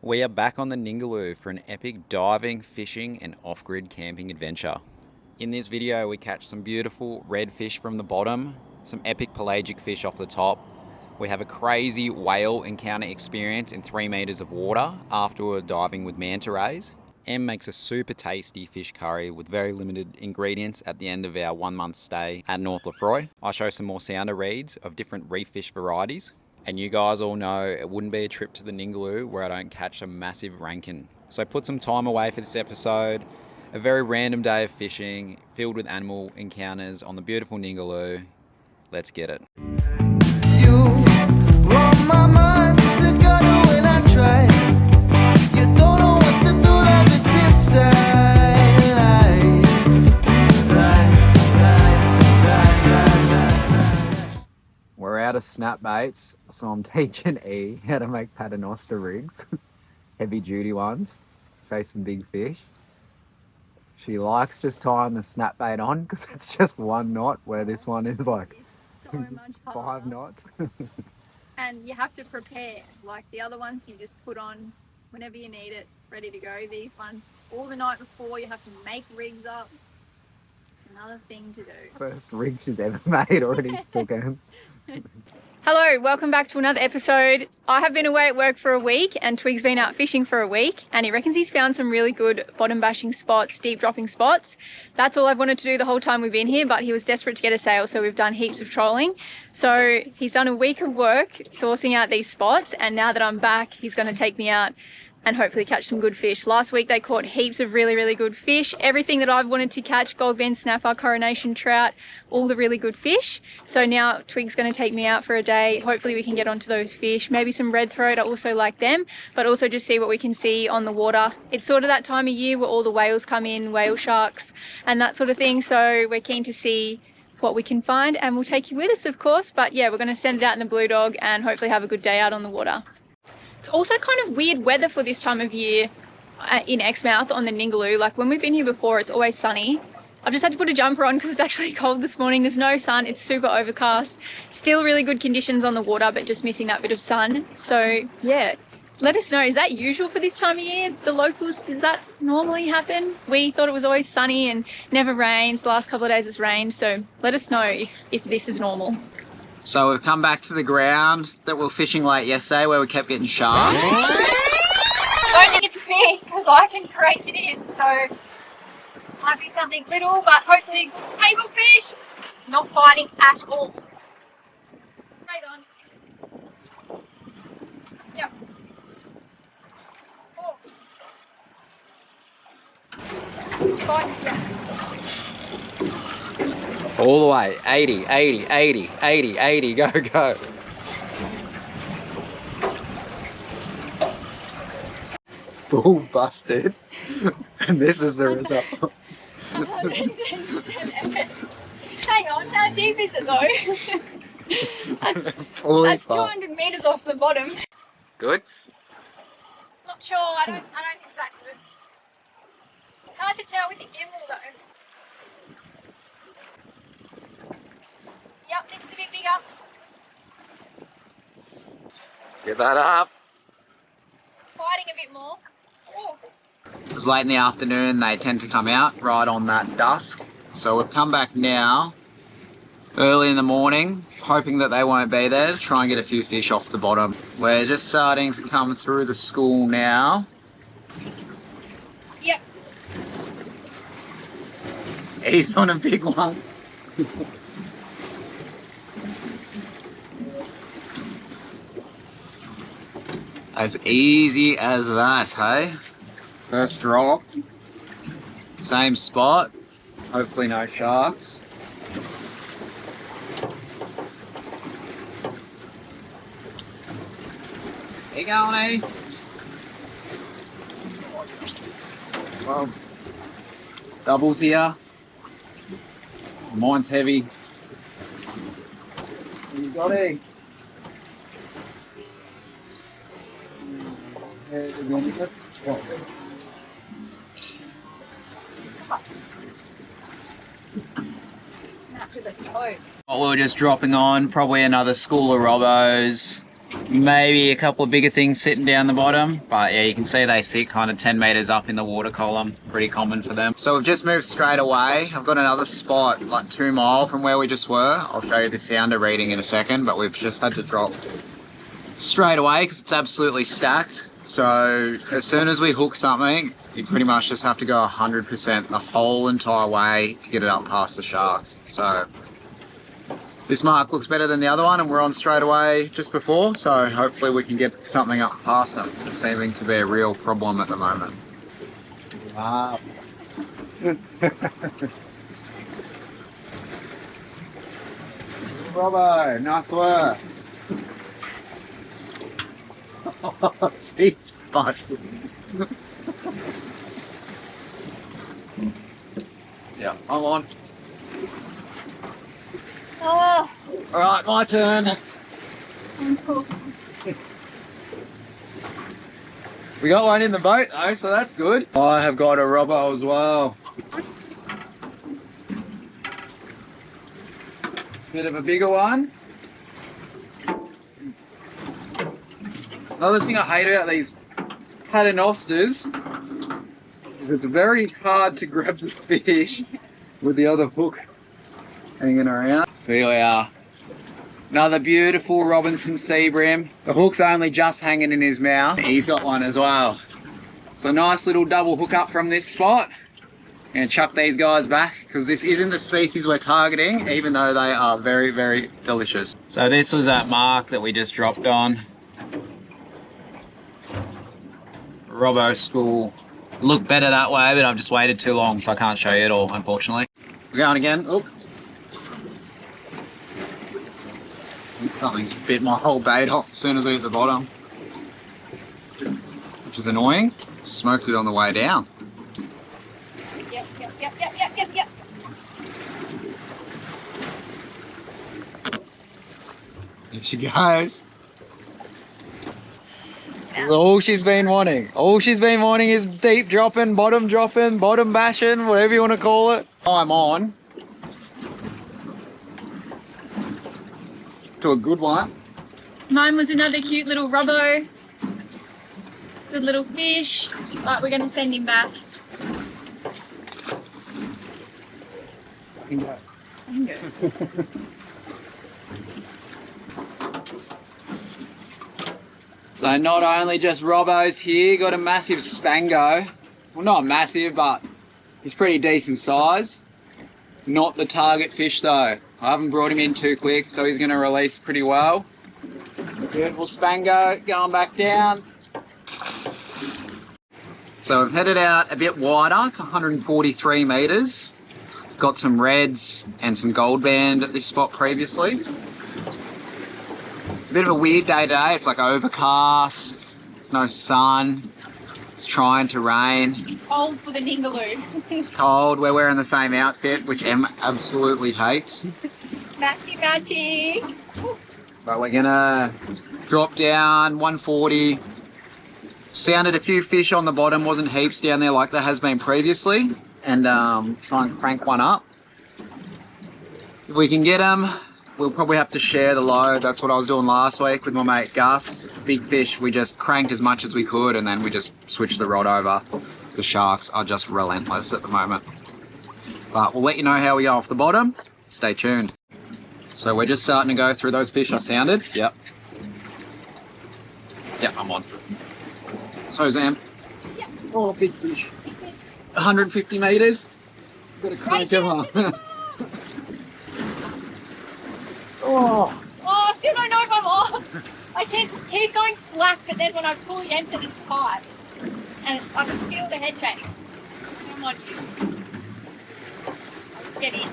We are back on the Ningaloo for an epic diving, fishing and off-grid camping adventure. In this video we catch some beautiful redfish from the bottom, some epic pelagic fish off the top. We have a crazy whale encounter experience in 3 meters of water after we were diving with manta rays. Em makes a super tasty fish curry with very limited ingredients at the end of our 1-month stay at North Lefroy. I show some more sounder reads of different reef fish varieties. And you guys all know it wouldn't be a trip to the Ningaloo where I don't catch a massive rankin. So put some time away for this episode. A very random day of fishing filled with animal encounters on the beautiful Ningaloo. Let's get it. You run my mind to the gutter when I try. You don't know what to do, love, it's inside. We're out of snap baits, so I'm teaching E how to make paternoster rigs. Heavy duty ones, chasing big fish. She likes just tying the snap bait on because it's just 1 knot, where this one is like so much 5 knots. And you have to prepare. Like the other ones, you just put on whenever you need it, ready to go. These ones, all the night before, you have to make rigs up. It's another thing to do. First rig she's ever made already second. Hello, welcome back to another episode. I have been away at work for a week and Twig's been out fishing for a week and he reckons he's found some really good bottom bashing spots, deep dropping spots. That's all I've wanted to do the whole time we've been here, but he was desperate to get a sail, so we've done heaps of trolling. So he's done a week of work sourcing out these spots, and now that I'm back, he's going to take me out and hopefully catch some good fish. Last week they caught heaps of really good fish. Everything that I've wanted to catch, gold bend snapper, coronation trout, all the really good fish. So now Twig's going to take me out for a day. Hopefully we can get onto those fish. Maybe some red throat, I also like them, but also just see what we can see on the water. It's sort of that time of year where all the whales come in, whale sharks and that sort of thing. So we're keen to see what we can find and we'll take you with us, of course. But yeah, we're going to send it out in the Blue Dog and hopefully have a good day out on the water. It's also kind of weird weather for this time of year in Exmouth on the Ningaloo. Like when we've been here before, it's always sunny. I've just had to put a jumper on because it's actually cold this morning. There's no sun, it's super overcast. Still really good conditions on the water, but just missing that bit of sun. So yeah, let us know, is that usual for this time of year? The locals, does that normally happen? We thought it was always sunny and never rains. The last couple of days it's rained, so let us know if this is normal. So we've come back to the ground that we were fishing late yesterday where we kept getting sharks. I don't think it's big because I can crank it in, so might be something little, but hopefully table fish. Not biting at all. Right on. Yep. Oh. Bite, yeah. All the way, 80, 80, 80, 80, 80, go, go. Bull busted, and this is the result. 110%. Hang on, how deep is it though? that's 200 meters off the bottom. Good? Not sure, I don't think that good. It's hard to tell with the gimbal though. Yep, this is a bit bigger. Get that up. Biting a bit more. Ooh. It's late in the afternoon, they tend to come out right on that dusk. So we've come back now, early in the morning, hoping that they won't be there to try and get a few fish off the bottom. We're just starting to come through the school now. Yep. He's on a big one. As easy as that, hey? First drop. Same spot. Hopefully no sharks. There you going, eh? Well, doubles here. Mine's heavy. You got it. What we were just dropping on, probably another school of robbos. Maybe a couple of bigger things sitting down the bottom, but yeah, you can see they sit kind of 10 meters up in the water column. Pretty common for them. So we've just moved straight away. I've got another spot like 2 miles from where we just were. I'll show you the sounder reading in a second, but we've just had to drop straight away because it's absolutely stacked. So as soon as we hook something, you pretty much just have to go 100% the whole entire way to get it up past the sharks. So this mark looks better than the other one, and we're on straight away just before, so hopefully we can get something up past them. It's seeming to be a real problem at the moment. Wow. Bravo, nice work. He's busted. Yeah, I'm on. Oh, All right, my turn. We got one in the boat though, so that's good. I have got a robbo as well. Bit of a bigger one. Another thing I hate about these paternosters is it's very hard to grab the fish with the other hook hanging around. Here we are. Another beautiful Robinson sea bream. The hook's only just hanging in his mouth. He's got one as well. So nice little double hookup from this spot. And chuck these guys back because this isn't the species we're targeting, even though they are very, very delicious. So this was that mark that we just dropped on. Robbo school. Looked better that way, but I've just waited too long, so I can't show you it all, unfortunately. We're going again. Oh. Something's bit my whole bait off as soon as we hit the bottom, which is annoying. Smoked it on the way down. yep. Here she goes. All she's been wanting. All she's been wanting is deep dropping, bottom bashing, whatever you want to call it. I'm on to a good one. Mine was another cute little robbo. Good little fish. But we're going to send him back. So not only just robbos here, got a massive spango. Well, not massive, but he's pretty decent size. Not the target fish though. I haven't brought him in too quick, so he's going to release pretty well. Beautiful spango going back down. So we've headed out a bit wider to 143 metres. Got some reds and some gold band at this spot previously. It's a bit of a weird day today. It's like overcast, there's no sun, it's trying to rain. Cold for the Ningaloo. It's cold, we're wearing the same outfit, which Em absolutely hates. Matchy matchy. But we're gonna drop down 140. Sounded a few fish on the bottom, wasn't heaps down there like there has been previously. And try and crank one up. If we can get them, we'll probably have to share the load. That's what I was doing last week with my mate Gus. Big fish, we just cranked as much as we could and then we just switched the rod over. The sharks are just relentless at the moment. But we'll let you know how we go off the bottom. Stay tuned. So we're just starting to go through those fish I sounded. Yep. Yep, I'm on. So Zam. Yep. Oh, big fish. 150 metres. Got to crank him up. Oh. Oh, still don't know if I'm on. I can't. He's going slack, but then when I pull against it, it's tight. And I can feel the head shakes. I'm on you. I'll get in.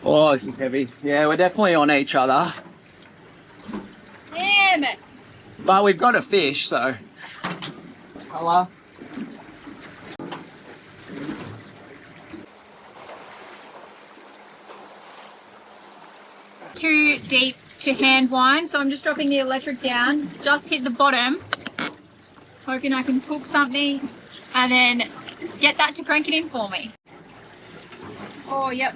Oh, this is heavy. Yeah, we're definitely on each other. Damn it. But we've got a fish, so. Hello. Too deep to hand wind, so I'm just dropping the electric down. Just hit the bottom. Hoping I can hook something and then get that to crank it in for me. Oh, yep.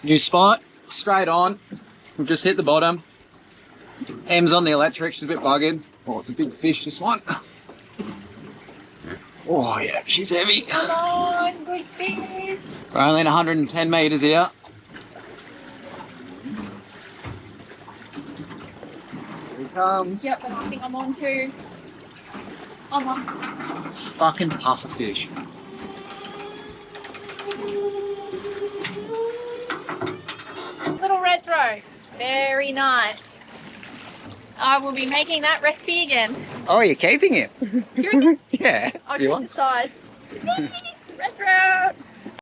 New spot, straight on. We've just hit the bottom. Em's on the electric, she's a bit buggered. Oh, it's a big fish, this one. Oh yeah, she's heavy. Come on, good fish. We're only in 110 metres here. Here he comes. Yep, and I think I'm on too. I'm on. Fucking puffer fish. Little red throat. Very nice. I will be making that recipe again. Oh, you're keeping it? You reckon? Yeah. I'll Do you check want? the size. Red throat.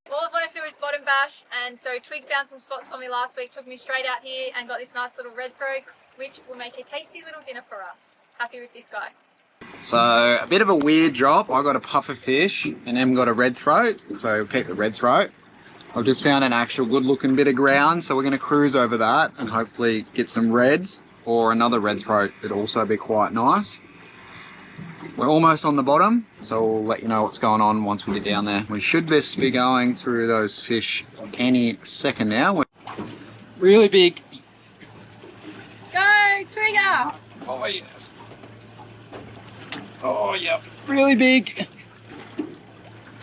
All I wanted to do is bottom bash, and so Twig found some spots for me last week, took me straight out here and got this nice little red throat, which will make a tasty little dinner for us. Happy with this guy. So, a bit of a weird drop. I got a puffer fish and Em got a red throat. So, pick the red throat. I've just found an actual good looking bit of ground, so we're going to cruise over that and hopefully get some reds or another red throat. It'd also be quite nice. We're almost on the bottom, so we'll let you know what's going on once we get down there. We should just be going through those fish any second now. Really big. Go, Trigger! Oh yes. Oh yep, really big.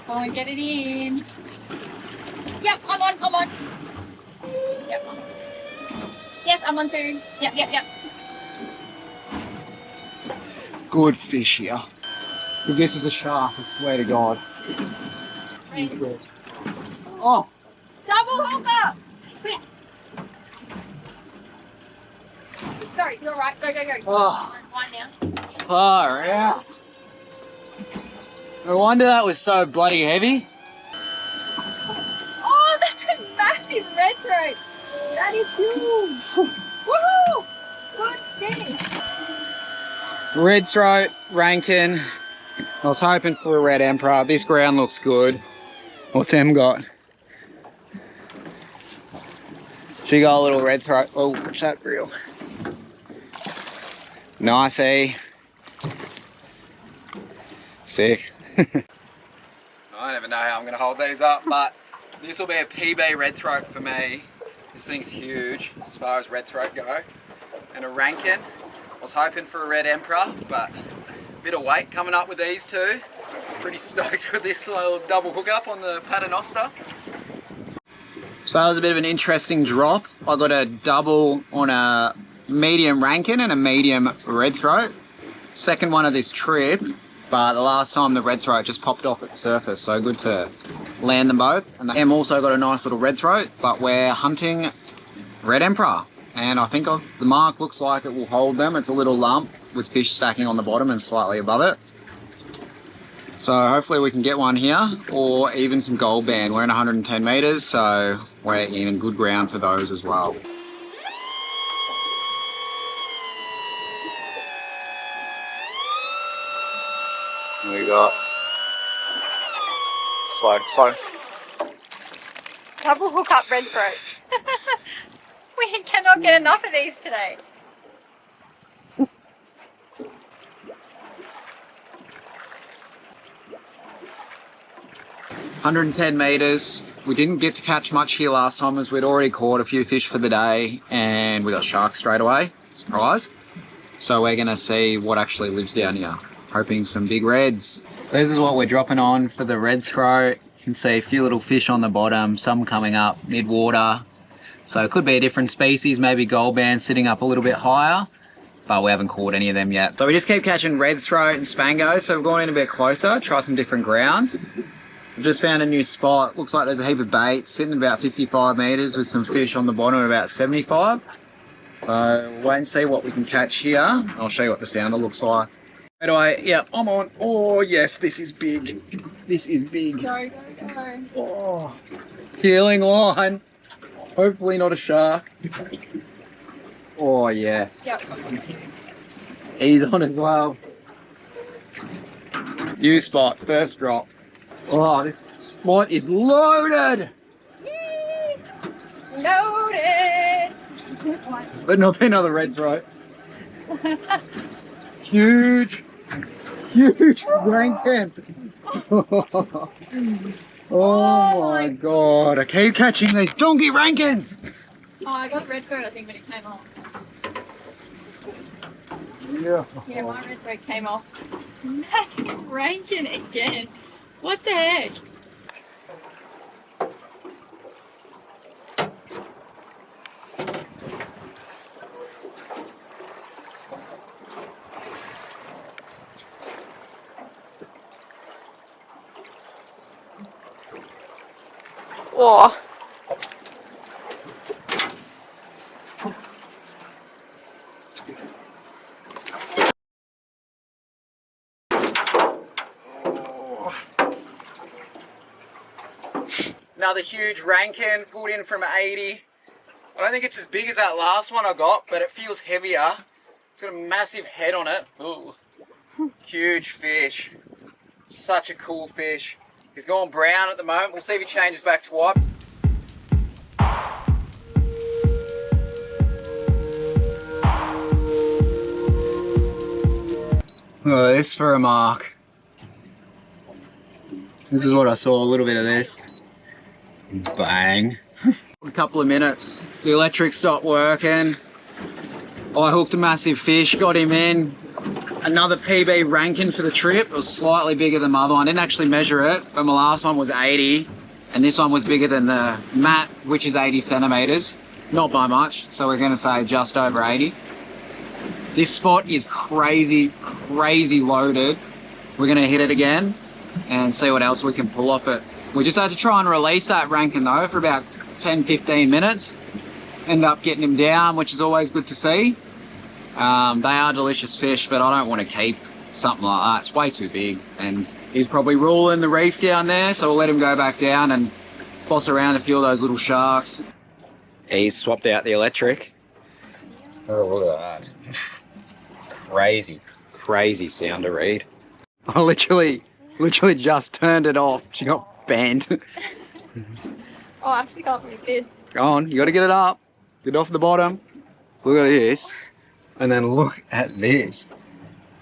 Go and get it in. Yep, I'm on. Yep. Yes, I'm on too. Yep. Good fish here. If this is a shark, I swear to God. Oh, Double hookup! Quick! Sorry, you're right. Go. oh, One now. far out. No wonder that was so bloody heavy. Oh, that's a massive red throat. That is huge. Woohoo! Good fish. Red throat, Rankin. I was hoping for a red emperor. This ground looks good. What's Em got? She got a little red throat. Oh, watch that reel. Nice, eh? Sick. I never know how I'm going to hold these up, but this will be a PB red throat for me. This thing's huge as far as red throat go. And a Rankin. I was hoping for a red emperor, but a bit of weight coming up with these two. Pretty stoked with this little double hookup on the Paternoster. So that was a bit of an interesting drop. I got a double on a medium Rankin and a medium red throat. Second one of this trip, but the last time the red throat just popped off at the surface, so good to land them both. And Em also got a nice little red throat, but we're hunting red emperor. And I think the mark looks like it will hold them. It's a little lump with fish stacking on the bottom and slightly above it. So hopefully we can get one here, or even some gold band. We're in 110 metres, so we're in good ground for those as well. What we got? Slow. Double hookup red throat. We cannot get enough of these today. 110 metres. We didn't get to catch much here last time as we'd already caught a few fish for the day and we got sharks straight away. Surprise. So we're going to see what actually lives down here. Hoping some big reds. This is what we're dropping on for the red throat. You can see a few little fish on the bottom, some coming up mid-water. So it could be a different species, maybe gold band sitting up a little bit higher, but we haven't caught any of them yet. So we just keep catching red throat and spango, so we've gone in a bit closer, try some different grounds. We've just found a new spot. Looks like there's a heap of bait sitting about 55 metres with some fish on the bottom at about 75. So we'll wait and see what we can catch here. I'll show you what the sounder looks like. Anyway, yeah, I'm on. Oh yes, this is big. This is big. Go. Oh, healing line. Hopefully not a shark. Oh yes. Yep. He's on as well. New spot, first drop. Oh, this spot is loaded. Yay! Loaded. But not another red throat. Huge Rankin. Oh my god, I keep catching these donkey Rankins. Oh, I got red throat I think when it came off. Yeah, my red thread came off. Massive rankin again. What the heck? Oh. Another huge rankin pulled in from 80. I don't think it's as big as that last one I got, but it feels heavier. It's got a massive head on it. Ooh. Huge fish. Such a cool fish. He's going brown at the moment. We'll see if he changes back to white. Oh, this for a mark. This is what I saw, a little bit of this. Bang. A couple of minutes, the electric stopped working. I hooked a massive fish, got him in. Another PB rankin for the trip. It was slightly bigger than my other one. I didn't actually measure it, but my last one was 80. And this one was bigger than the mat, which is 80 centimeters. Not by much, so we're gonna say just over 80. This spot is crazy, crazy loaded. We're gonna hit it again and see what else we can pull off it. We just had to try and release that rankin though for about 10-15 minutes. End up getting him down, which is always good to see. They are delicious fish, but I don't want to keep something like that. It's way too big, and he's probably ruling the reef down there, so we'll let him go back down and boss around a few of those little sharks. He's swapped out the electric. Oh, look at that. Crazy, crazy sound to read. I literally just turned it off. She got bent. Oh, I actually can't move this. Go on, you got to get it up. Get it off the bottom. Look at this. And then look at this.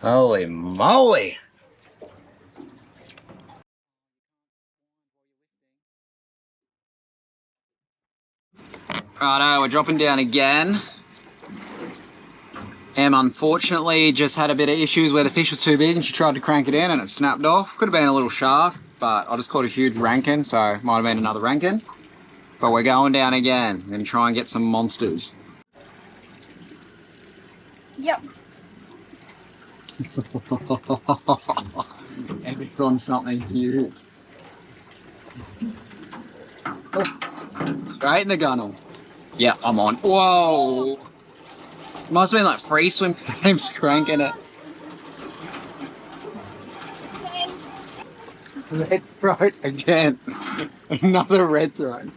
Holy moly. Righto, we're dropping down again. Em unfortunately just had a bit of issues where the fish was too big and she tried to crank it in and it snapped off. Could have been a little shark, but I just caught a huge rankin, so it might have been another rankin. But we're going down again and try and get some monsters. Yep. Epic's on something huge. Oh, straight in the gunnel. Yeah, I'm on. Whoa! Must have been like free swim games cranking it. Red throat again. Another red throat.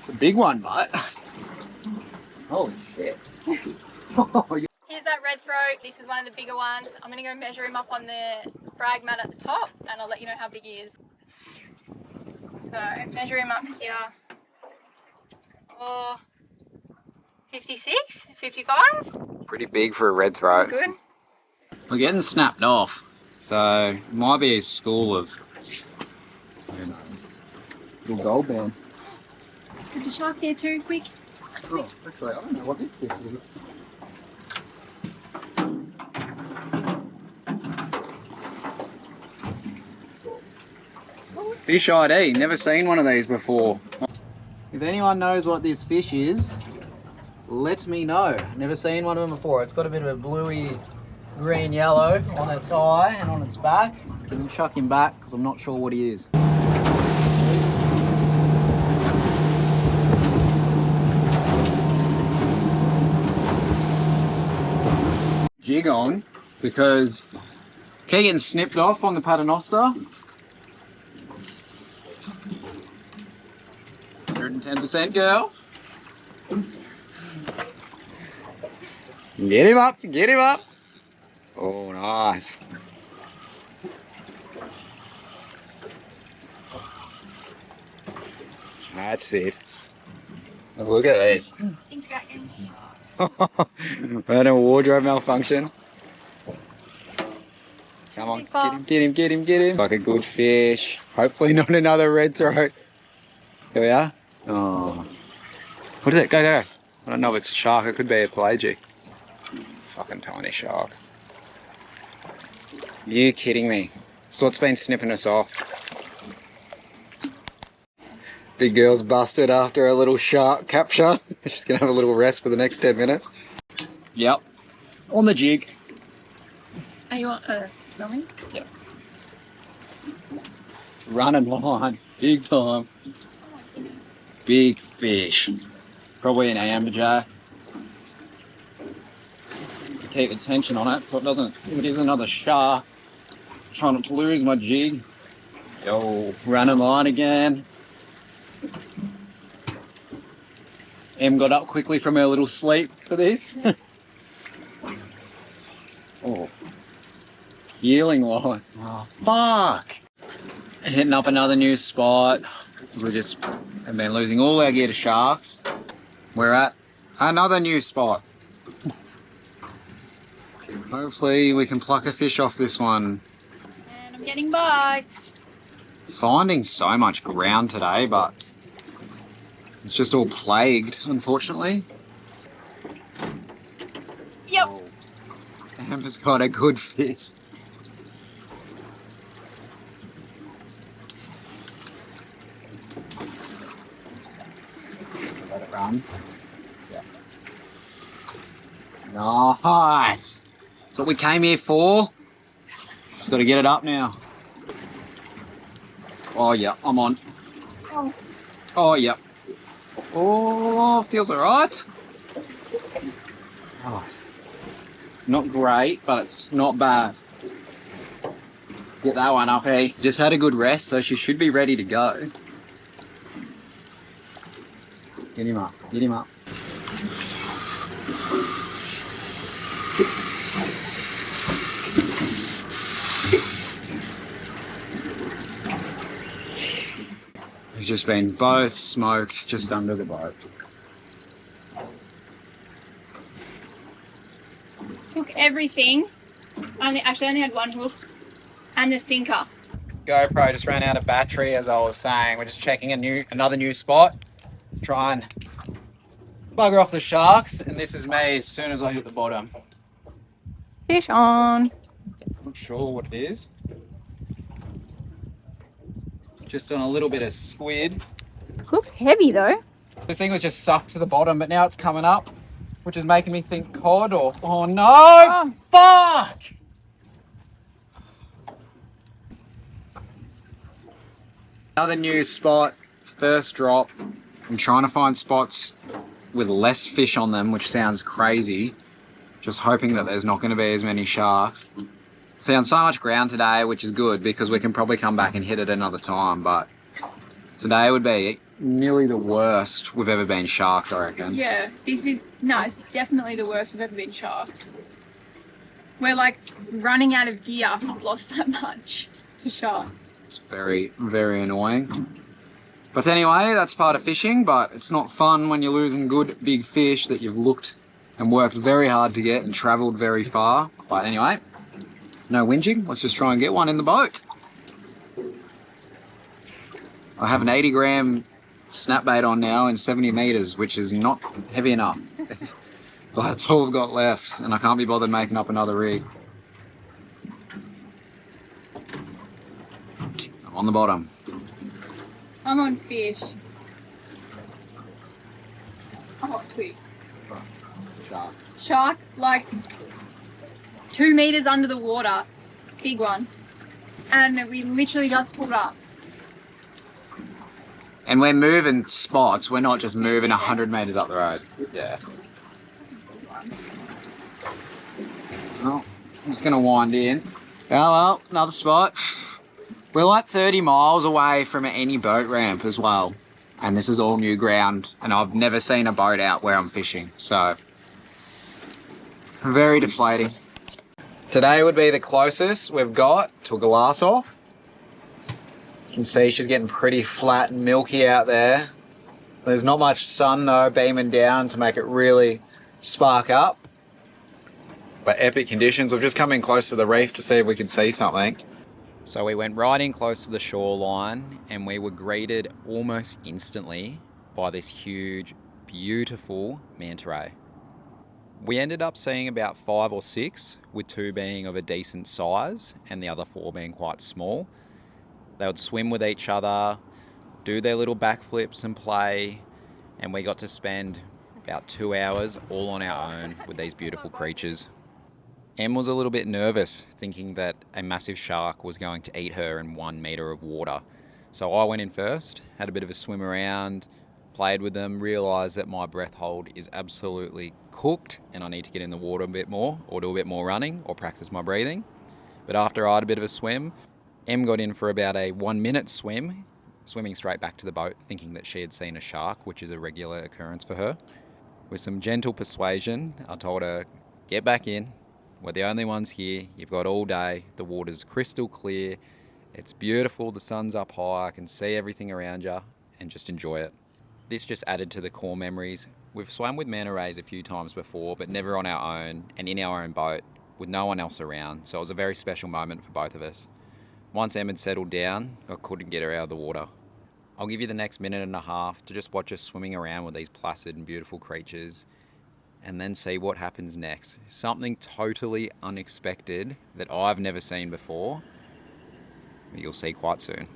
A big one, but. Holy shit. Here's that red throat. This is one of the bigger ones. I'm going to go measure him up on the brag mat at the top and I'll let you know how big he is. So measure him up here. Oh, 56, 55. Pretty big for a red throat. Good. We're getting snapped off. So it might be a school of, who knows, little gold band. There's a shark here too, quick. Oh, actually, I don't know what this fish is. Fish ID, never seen one of these before. If anyone knows what this fish is, let me know. Never seen one of them before. It's got a bit of a bluey green yellow on its eye and on its back. Can chuck him back because I'm not sure what he is. Jig on because keep getting snipped off on the paternoster. 110% girl. Get him up, get him up. Oh, nice. That's it. Look at this. And a wardrobe malfunction. Come on, get him, get him, get him, get him. Like a good fish. Hopefully not another red throat. Here we are. Oh. What is it? Go, go, go. I don't know if it's a shark, it could be a pelagic. Fucking tiny shark. You kidding me? So what's been snipping us off? Big girl's busted after a little shark capture. She's gonna have a little rest for the next 10 minutes. Yep. On the jig. Are you filming? Yep. Running line. Big time. Oh my goodness. Big fish. Probably an amberjack. Keep the tension on it so it doesn't, if it is another shark. Trying not to lose my jig. Yo, running line again. Em got up quickly from her little sleep for this. Oh, healing line. Oh, fuck. Hitting up another new spot. We just have been losing all our gear to sharks. We're at another new spot. Hopefully we can pluck a fish off this one. And I'm getting bites. Finding so much ground today, but it's just all plagued, unfortunately. Yep. Oh, Amber's got a good fish. Let it run. Yeah. Nice. That's what we came here for. Just got to get it up now. Oh yeah, I'm on. Oh. Oh yeah. Oh, feels alright. Oh, not great, but it's not bad. Get that one up, hey. Just had a good rest, so she should be ready to go. Get him up, get him up. We've just been both smoked just under the boat. Took everything. Actually only had one hook and the sinker. GoPro just ran out of battery, as I was saying. We're just checking another new spot. Try and bugger off the sharks, and this is me as soon as I hit the bottom. Fish on. Not sure what it is. Just on a little bit of squid. Looks heavy though. This thing was just sucked to the bottom, but now it's coming up, which is making me think cod or... Oh no! Fuck! Another new spot, first drop. I'm trying to find spots with less fish on them, which sounds crazy. Just hoping that there's not going to be as many sharks. Found so much ground today, which is good because we can probably come back and hit it another time, but today would be nearly the worst we've ever been sharked, I reckon. Yeah, it's definitely the worst we've ever been sharked. We're like running out of gear. We've lost that much to sharks. It's very, very annoying. But anyway, that's part of fishing, but it's not fun when you're losing good big fish that you've looked and worked very hard to get and travelled very far. But anyway, no whinging, let's just try and get one in the boat. I have an 80-gram snapbait on now in 70 metres, which is not heavy enough. But that's all I've got left, and I can't be bothered making up another rig. I'm on the bottom. I'm on fish. I'm on twig. Shark. Shark, like 2 meters under the water. Big one. And we literally just pulled up. And we're moving spots, we're not just moving 100 metres up the road. Yeah. Well, I'm just gonna wind in. Oh well, another spot. We're like 30 miles away from any boat ramp as well. And this is all new ground, and I've never seen a boat out where I'm fishing, so very deflating. Today would be the closest we've got to a glass off. You can see she's getting pretty flat and milky out there. There's not much sun though beaming down to make it really spark up. But epic conditions. We've just come in close to the reef to see if we can see something. So we went right in close to the shoreline and we were greeted almost instantly by this huge beautiful manta ray. We ended up seeing about 5 or 6, with 2 being of a decent size and the other 4 being quite small. They would swim with each other, do their little backflips and play, and we got to spend about 2 hours all on our own with these beautiful creatures. Em was a little bit nervous, thinking that a massive shark was going to eat her in 1 metre of water. So I went in first, had a bit of a swim around, played with them, realised that my breath hold is absolutely cooked and I need to get in the water a bit more, or do a bit more running, or practice my breathing. But after I had a bit of a swim, Em got in for about a 1 minute swim, swimming straight back to the boat, thinking that she had seen a shark, which is a regular occurrence for her. With some gentle persuasion, I told her, get back in. We're the only ones here. You've got all day. The water's crystal clear. It's beautiful. The sun's up high. I can see everything around you, and just enjoy it. This just added to the core memories. We've swam with manta rays a few times before, but never on our own and in our own boat with no one else around. So it was a very special moment for both of us. Once Em had settled down, I couldn't get her out of the water. I'll give you the next minute and a half to just watch us swimming around with these placid and beautiful creatures, and then see what happens next. Something totally unexpected that I've never seen before, but you'll see quite soon.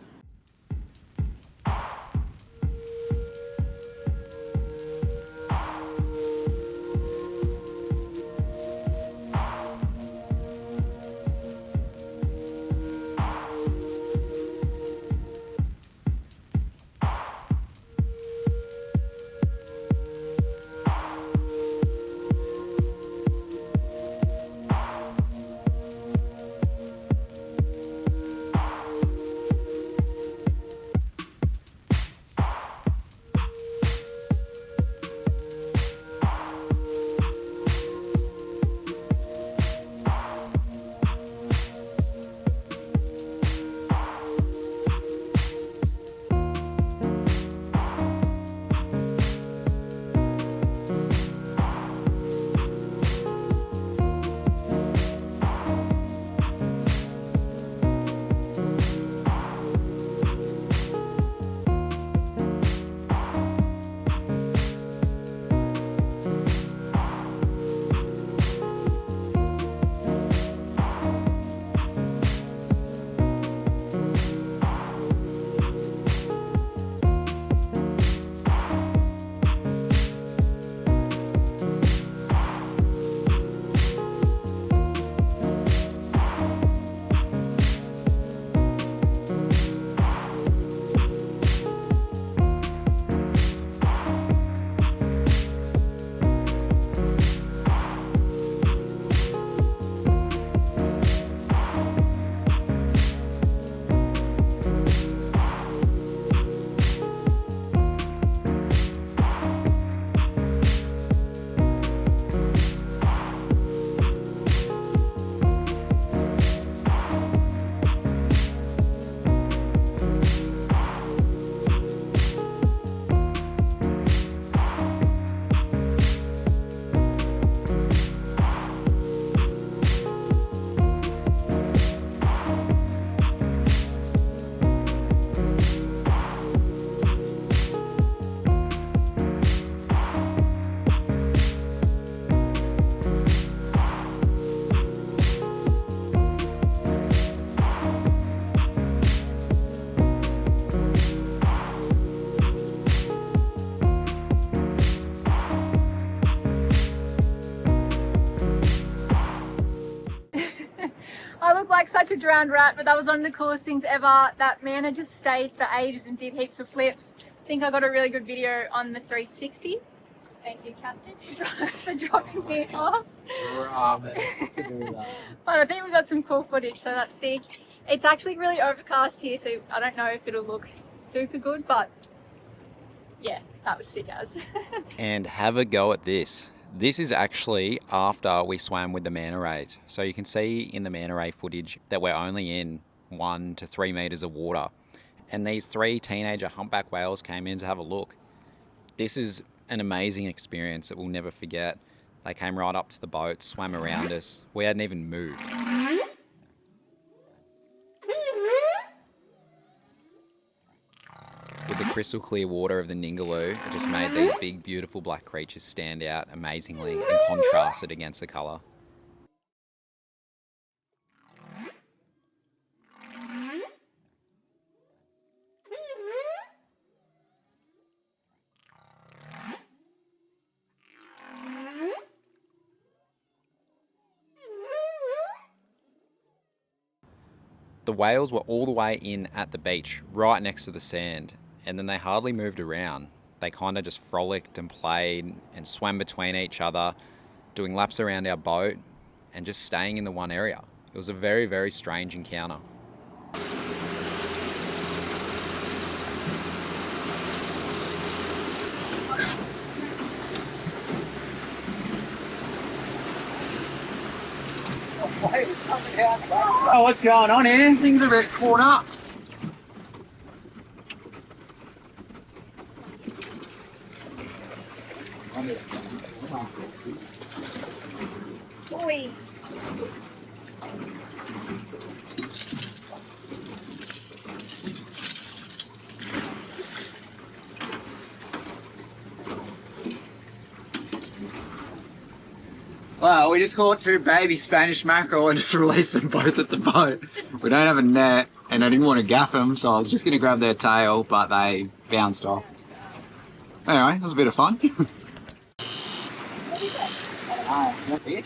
I look like such a drowned rat, but that was one of the coolest things ever. That manta just stayed for ages and did heaps of flips. I think I got a really good video on the 360. Thank you, Captain, for dropping me off. To do that. But I think we got some cool footage, so that's sick. It's actually really overcast here, so I don't know if it'll look super good, but yeah, that was sick as. And have a go at this. This is actually after we swam with the manta rays. So you can see in the manta ray footage that we're only in 1 to 3 meters of water. And these 3 teenager humpback whales came in to have a look. This is an amazing experience that we'll never forget. They came right up to the boat, swam around us. We hadn't even moved. With the crystal clear water of the Ningaloo, it just made these big, beautiful black creatures stand out amazingly and contrasted against the colour. The whales were all the way in at the beach, right next to the sand, and then they hardly moved around. They kind of just frolicked and played and swam between each other, doing laps around our boat and just staying in the one area. It was a very, very strange encounter. Oh, what's going on here? Things are a bit caught up. Oi. Well, we just caught 2 baby Spanish mackerel and just released them both at the boat. We don't have a net, and I didn't want to gaff them, so I was just going to grab their tail, but they bounced off. Anyway, it was a bit of fun. Fish?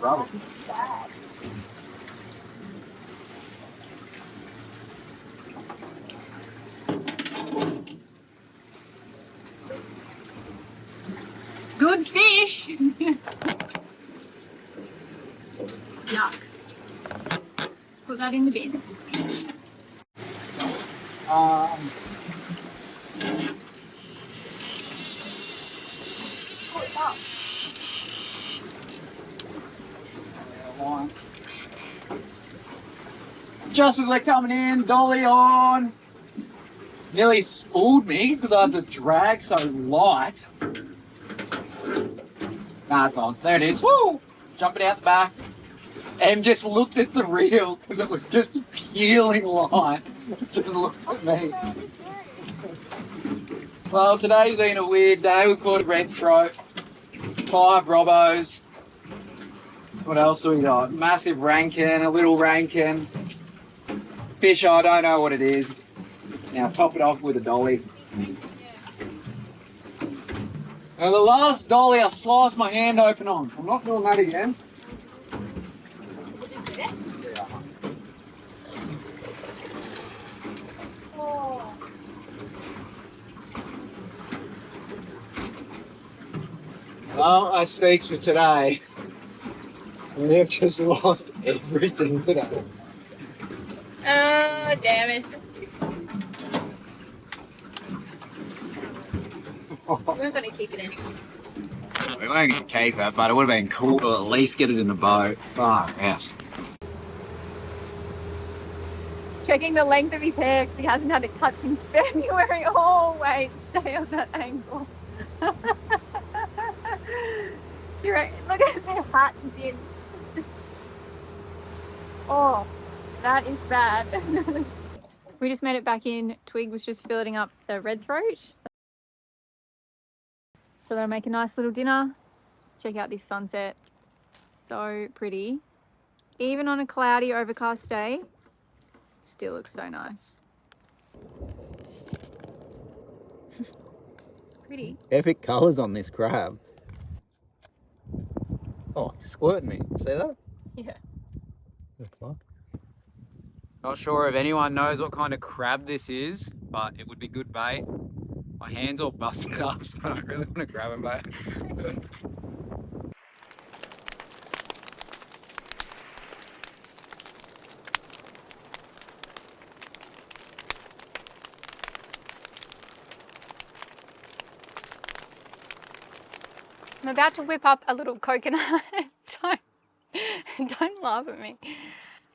Rubber. Good fish. Yuck. Put that in the bin. Just as we're coming in, dolly on. Nearly spooled me because I had the drag so light. Nah, it's on. There it is. Woo! Jumping out the back. And just looked at the reel because it was just peeling line. Just looked at me. Well, today's been a weird day. We caught a red throat, 5 robbos. What else do we got? Massive rankin, a little rankin. Fish, I don't know what it is. Now top it off with a dolly. And the last dolly I sliced my hand open on. I'm not doing that again. Well, that speaks for today. We have just lost everything today. Oh, damn it. We weren't going to keep it anyway. We weren't going to keep it, but it would have been cool to at least get it in the boat. Oh, yes. Checking the length of his hair because he hasn't had it cut since February. Oh, wait, stay on that angle. You're right. Look at the hat dent. Oh, that is bad. We just made it back in. Twig was just filleting up the red throat. So that'll make a nice little dinner. Check out this sunset. So pretty. Even on a cloudy, overcast day, still looks so nice. Pretty. Epic colours on this crab. Oh, he's squirting me. See that? Yeah. The fuck? Not sure if anyone knows what kind of crab this is, but it would be good bait. My hand's all busted up, so I don't really want to grab them back. I'm about to whip up a little coconut. Don't laugh at me.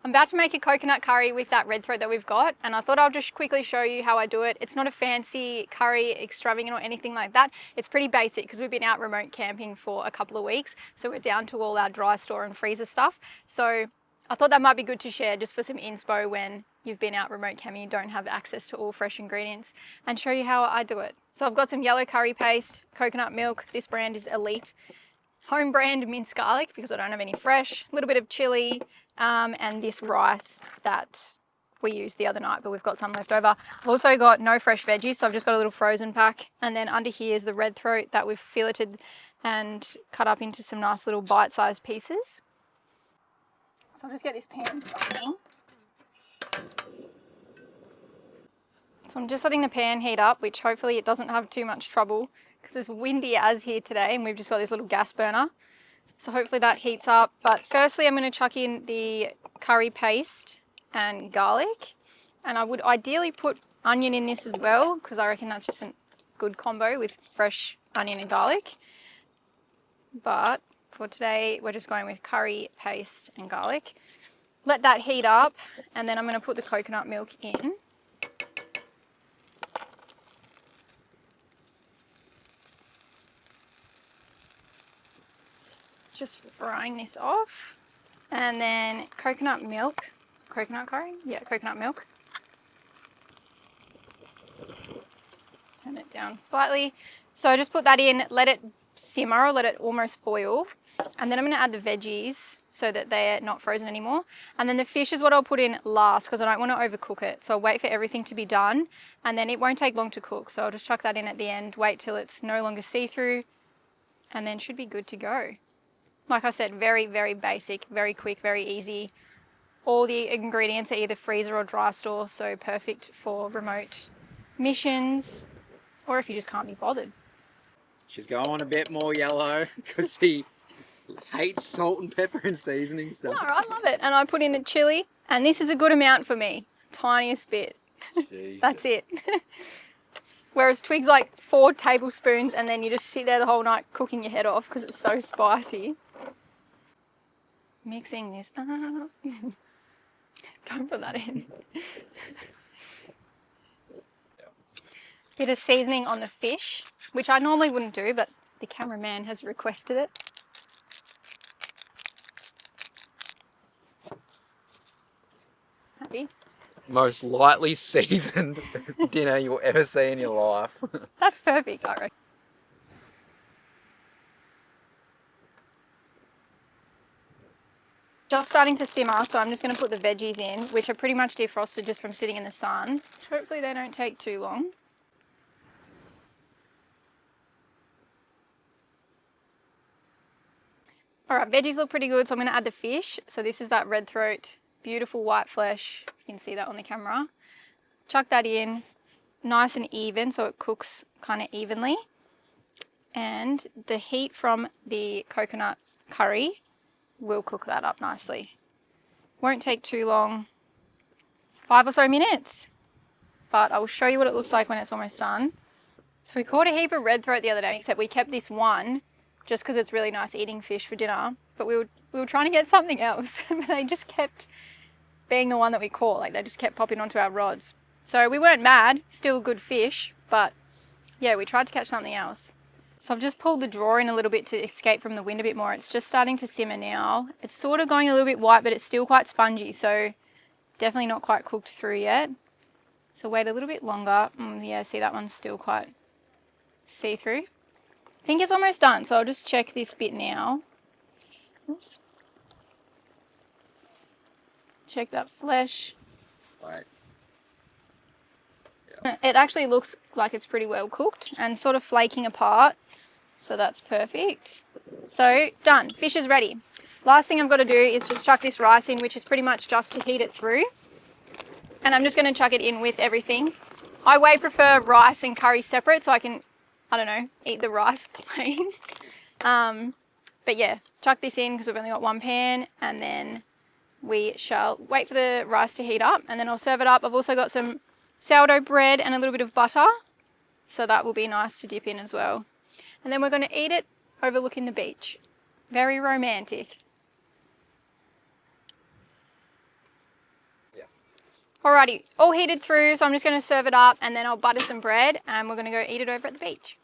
I'm about to make a coconut curry with that red throat that we've got, and I thought I'll just quickly show you how I do it. It's not a fancy curry, extravagant or anything like that. It's pretty basic because we've been out remote camping for a couple of weeks, so we're down to all our dry store and freezer stuff. So I thought that might be good to share just for some inspo when you've been out remote camping, you don't have access to all fresh ingredients, and show you how I do it. So I've got some yellow curry paste, coconut milk. This brand is Elite. Home brand minced garlic because I don't have any fresh, a little bit of chili, and this rice that we used the other night, but we've got some left over. I've also got no fresh veggies, so I've just got a little frozen pack. And then under here is the red throat that we've filleted and cut up into some nice little bite-sized pieces. So I'll just get this pan going. So I'm just letting the pan heat up, which hopefully it doesn't have too much trouble because it's windy as here today and we've just got this little gas burner. So hopefully that heats up. But firstly, I'm going to chuck in the curry paste and garlic. And I would ideally put onion in this as well because I reckon that's just a good combo with fresh onion and garlic. But for today, we're just going with curry paste and garlic. Let that heat up, and then I'm going to put the coconut milk in. Just frying this off. And then coconut milk. Coconut curry? Yeah, coconut milk. Turn it down slightly. So I just put that in, let it simmer, or let it almost boil. And then I'm going to add the veggies so that they're not frozen anymore. And then the fish is what I'll put in last because I don't want to overcook it. So I'll wait for everything to be done and then it won't take long to cook. So I'll just chuck that in at the end, wait till it's no longer see-through, and then should be good to go. Like I said, very, very basic, very quick, very easy. All the ingredients are either freezer or dry store, so perfect for remote missions or if you just can't be bothered. She's going a bit more yellow because she hates salt and pepper and seasoning stuff. No, I love it. And I put in a chili, and this is a good amount for me. Tiniest bit. That's it. Whereas Twig's like 4 tablespoons, and then you just sit there the whole night cooking your head off because it's so spicy. Mixing this. Don't put that in. Bit of seasoning on the fish, which I normally wouldn't do, but the cameraman has requested it. Happy? Most lightly seasoned dinner you'll ever see in your life. That's perfect, I reckon. Just starting to simmer, so I'm just going to put the veggies in, which are pretty much defrosted just from sitting in the sun. Hopefully they don't take too long. Alright, veggies look pretty good, so I'm going to add the fish. So this is that red throat, beautiful white flesh. You can see that on the camera. Chuck that in, nice and even, so it cooks kind of evenly. And the heat from the coconut curry will cook that up nicely. Won't take too long, 5 or so minutes. But I will show you what it looks like when it's almost done. So we caught a heap of red throat the other day, except we kept this one just because it's really nice eating fish for dinner. But we were trying to get something else, but they just kept being the one that we caught. Like they just kept popping onto our rods. So we weren't mad, still good fish, but yeah, we tried to catch something else. So I've just pulled the drawer in a little bit to escape from the wind a bit more. It's just starting to simmer now. It's sort of going a little bit white, but it's still quite spongy, so definitely not quite cooked through yet. So wait a little bit longer. Yeah, see that one's still quite see-through. I think it's almost done, so I'll just check this bit now. Oops. Check that flesh. Right. It actually looks like it's pretty well cooked and sort of flaking apart, so that's perfect. So done, fish is ready. Last thing I've got to do is just chuck this rice in, which is pretty much just to heat it through. And I'm just going to chuck it in with everything. I way prefer rice and curry separate so I can, I don't know, eat the rice plain. But yeah, chuck this in because we've only got one pan, and then we shall wait for the rice to heat up, and then I'll serve it up. I've also got some sourdough bread and a little bit of butter, so that will be nice to dip in as well. And then we're going to eat it overlooking the beach. Very romantic. Alrighty, all heated through, so I'm just going to serve it up and then I'll butter some bread and we're going to go eat it over at the beach.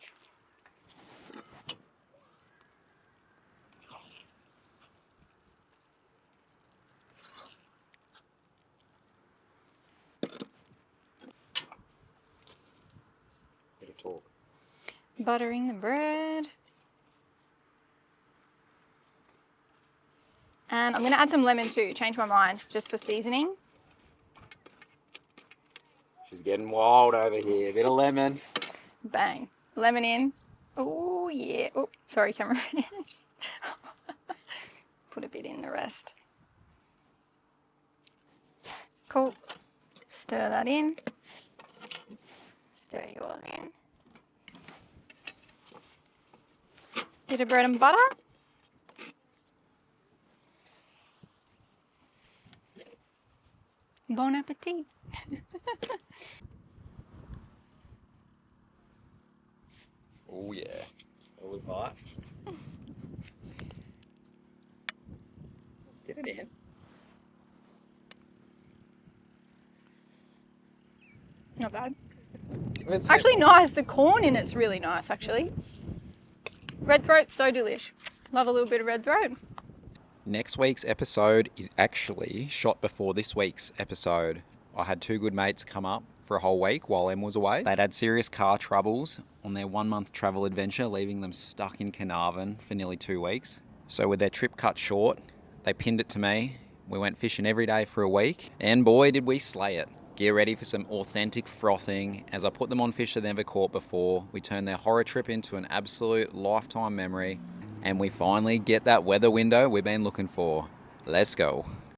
Bit of talk. Buttering the bread. And I'm going to add some lemon too, change my mind, just for seasoning. She's getting wild over here. Bit of lemon. Bang. Lemon in. Oh, yeah. Oh, sorry, camera. Put a bit in the rest. Cool. Stir that in. Stir yours in. Bit of bread and butter. Bon appetit. Oh yeah. A little bite. Get it in. Not bad. It's Actually nice. The corn in it's really nice, actually. Red throat, so delish. Love a little bit of red throat. Next week's episode is actually shot before this week's episode. I had two good mates come up for a whole week while Em was away. They'd had serious car troubles on their 1 month travel adventure, leaving them stuck in Carnarvon for nearly 2 weeks. So with their trip cut short, they pinned it to me. We went fishing every day for a week, and boy did we slay it. Get ready for some authentic frothing as I put them on fish they've never caught before. We turn their horror trip into an absolute lifetime memory, and we finally get that weather window we've been looking for. Let's go.